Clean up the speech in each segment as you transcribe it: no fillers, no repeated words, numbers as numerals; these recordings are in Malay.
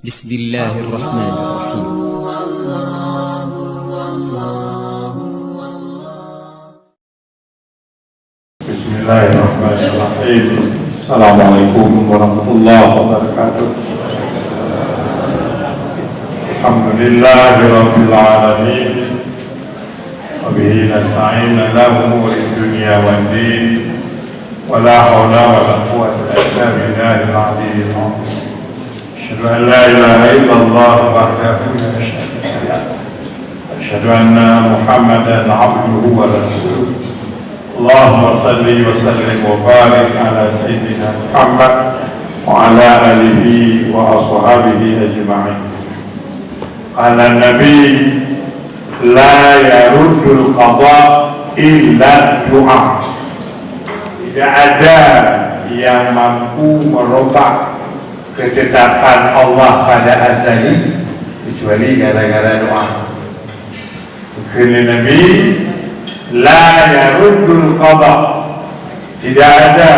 بسم الله الرحمن الرحيم. بسم الله الرحمن الرحيم. السلام عليكم ورحمة الله وبركاته. الحمد لله رب العالمين وبه نستعين على أمور الدنيا والدين ولا حول ولا قوة إلا بالله العلي العظيم. أشهد أن لا إله إلا الله وحده لا شريك له أشهد أن محمدا عبده ورسوله. اللهم صل وسلم وبارك على سيدنا محمد وعلى آله وأصحابه أجمعين. قال النبي لا يرد القضاء إلا الدعاء. Tidak ada yang mampu merubah ketetapan Allah pada azali kecuali gara-gara doa. Kata Nabi, la yaruddul qada, tidak ada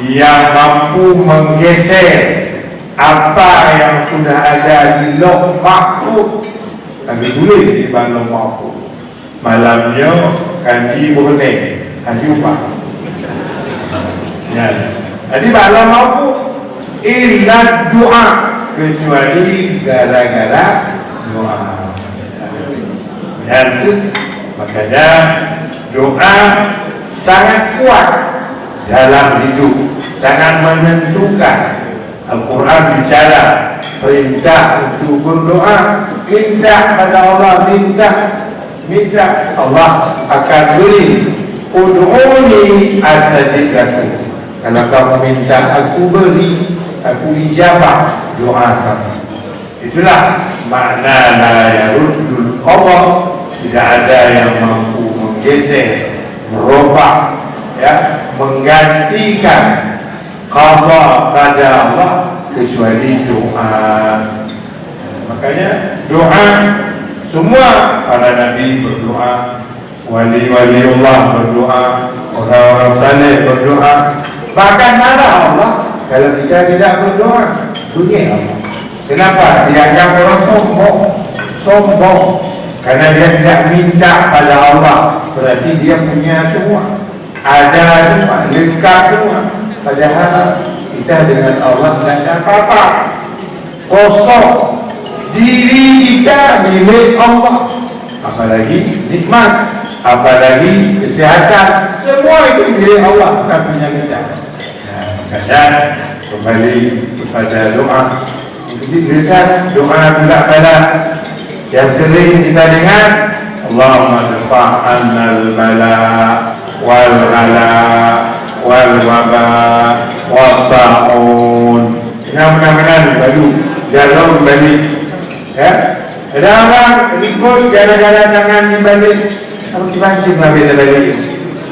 yang mampu menggeser apa yang sudah ada di lauh mahfuz. Tapi boleh di lauh mahfuz. Malamnya kanji boleh, kanji upah. Ya. Jadi lauh mahfuz illa doa, kecuali gara-gara doa. Dan makanya doa sangat kuat dalam hidup, sangat menentukan. Al-Quran bicara perintah untuk berdoa, minta pada Allah, minta Allah akan beri. Ud'uni astajib lakum, kalau kamu minta aku beri, aku ijabah doa kamu. Itulah makna la yaruddul qada. Tidak ada yang mampu menggeser, merubah, ya, menggantikan qada pada Allah kecuali doa. Makanya doa, semua para nabi berdoa, wali-waliullah berdoa, orang-orang saleh berdoa. Bahkan marah Allah kalau kita tidak berdoa. Bunyi Allah. Kenapa? Dianggap orang sombong. Karena dia tidak minta pada Allah, berarti dia punya semua, ada semua, lengkap semua. Padahal kita dengan Allah tidak ada apa-apa, kosong. Diri kita milik Allah, apalagi nikmat, apalagi kesehatan, semua itu milik Allah, bukan punya kita. Nah, makanya kembali kepada doa. Kita doa bila-bila yang sering kita dengar, Allahumma dfa' annal bala wal ghala wal waba wal ta'un. Yang benar-benar baru jalan balik, ya. Ada orang ribut gara-gara tangan dibalik, kamu dipancing lah bila balik.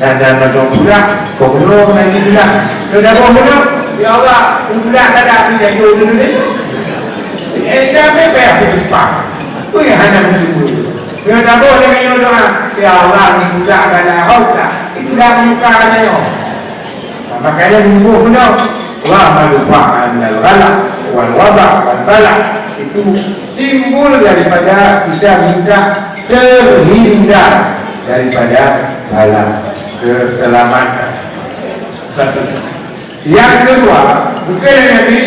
Dan macam pula kau belum lagi pula, sudah kau belum, ya Allah pula tak ada api jadi dulu ni. Dah bebas di depan. Itu yang hanya bersyukur. Dia tak boleh dengan doa, ya Allah mudah pada hauta, itulah mukanya. Makanya minggu benar, Allah malu'an al-ghala wal-wada wal-bala. Itu simbol daripada kita minta terhindar daripada bala, keselamatan. Satu. Yang kedua, bukan Nabi,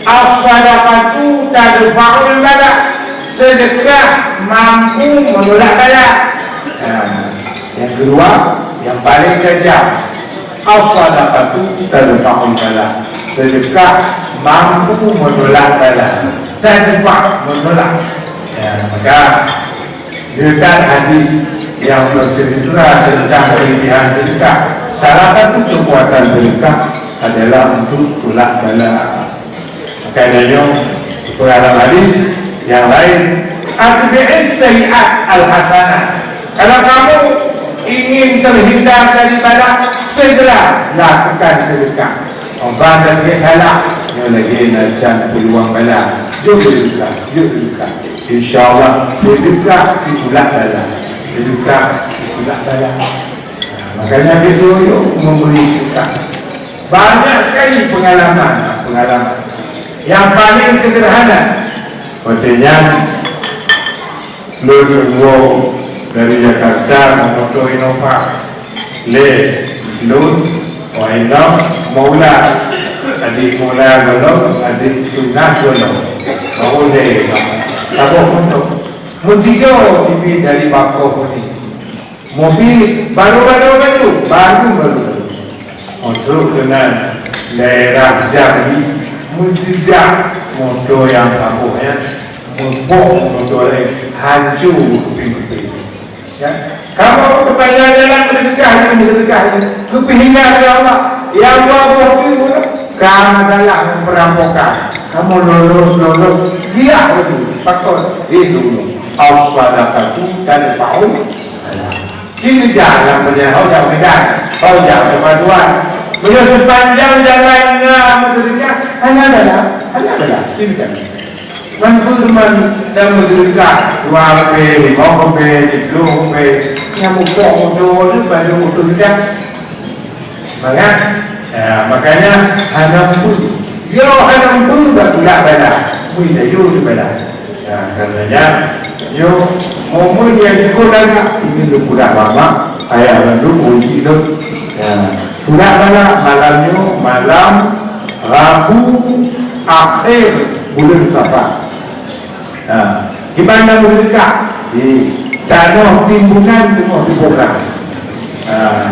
as-sadaqatu tadfa'ul bala. Sedekah mampu menolak bala. Yang kedua, yang paling kejam, as-sadaqatu tadfa'ul bala. Sedekah mampu menolak bala. Tadfa' menolak. Maka dekat hadis yang bercerita tentang kelebihan sedekah, salah satu kekuatan sedekah adalah untuk tolak bala. Makanya dalam hadis yang lain, atbi'is sayyi'at al-hasanah. Kalau kamu ingin terhindar daripada, segera lakukan sedekah. Orang dan kehalak yang lagi nak peluang bala, jom berduka. InsyaAllah berduka ditolak bala, makanya kita memberi sedekah. Banyak sekali pengalaman. Yang paling sederhana, artinya lu dari Jakarta memoto Innova le lun waina maula adik mula belum adik sunnah belum mau deh tabung untuk muntijo TV dari Bangkok ini mobil baru untuk dengan daerah Jambi menjejak motor yang kampungnya mumpuk motor hancur kuping-kuping ya. Kamu kepada jalan berdekah kepingan ya Allah ya Allah kamu dalam perampokan kamu lolos dia itu faktor itu as-sadaqatu tanfa'u ini jalan berjalan jauh medan kau jauh kemajuan beliau sepanjang jalannya berdekah hanya adalah sini kan teman dan berdekah 2 5 10 yang mumpuk itu pada mutu kita makanya hanam pun tak pula pada muita yu pada karenanya yo momen yang sekolah ini lu pula mama ayah lalu uji itu pula pada malam Rabu akhir bulan Safar gimana berdekah di Danau timbunan semua dibuka.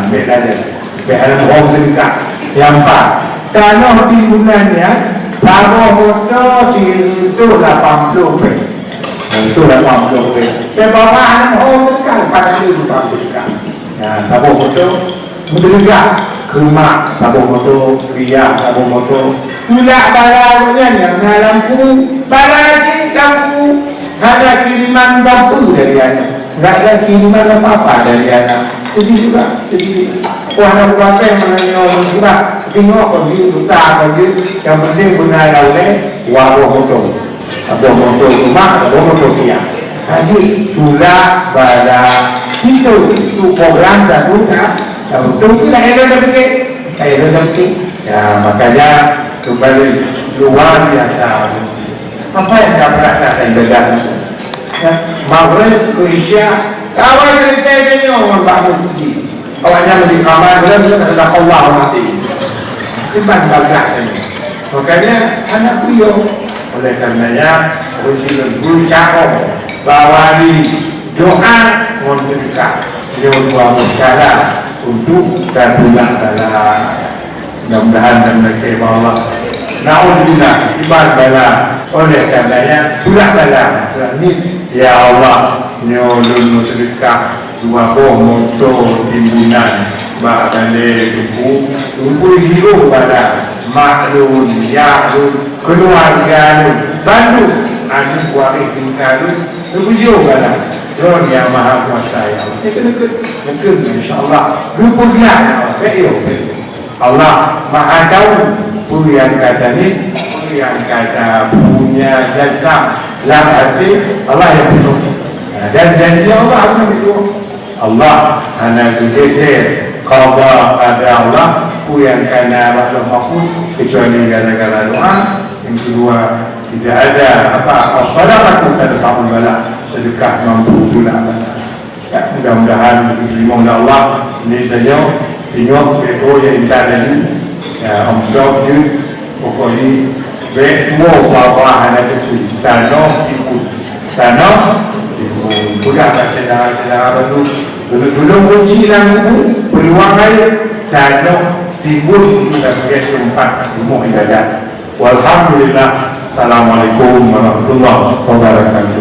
Beda dia. Beda orang dekat. Yang 4. Danau timbunannya sama motor itu 80 Itu 80 Sebabnya orang dekat pada itu dekat. Sama motor dekat. Kemak, sama motor kriya, sama motor. Pula barangnya yang lampu, barang lampu. Ada kiriman lampu dari anak. Tidak ada kiriman apa-apa dari anak. Sedih juga, sedih. Anak keluarga yang menanya orang juga tengok pergi, duta pergi. Yang penting benar oleh wabuh motor. Wabuh motor rumah, wabuh motor dia. Jadi sudah pada itu program satu untuk kita rezeki. Ya makanya kembali luar biasa. Apa yang dapat kita dagang? Maghrib ke Isya awal cerita ini orang bangun suci awalnya lebih kamar belum ada Allah mati simpan bagah ini makanya anak beliau oleh karenanya uji berucap bahwa di doa mendekat beliau dua cara untuk terbulan dalam mudah-mudahan dan mereka Allah na'udzubillah iman bala oleh karenanya bulan dalam ini ya Allah nyolong sedekah 20 motor timbunan bahkan tumpu hidup pada maklum ya'lun keluarga Bandung anu kuari tinggalun tujuh pada Tuhan yang maha kuasa ya Allah mungkin insyaAllah rupanya Allah maha tahu bu yang kata ni yang kata punya jasa lah hati Allah yang penuh dan janji Allah apa itu Allah hanya digeser qada pada Allah ku yang kana makhluk makhluk kecuali gara-gara doa. Yang kedua tidak ada as-sadaqatu tadfa'ul bala sedekah mampu tolak bala ya mudah-mudahan diterima oleh Allah ini saja tengok itu yang kita tadi omsok je pokoknya mau bawa hanya itu tanah budak saudara baru dulu kunci lampu peluang air tanah timbul kita pergi tempat rumah ibadat walhamdulillah assalamualaikum warahmatullahi wabarakatuh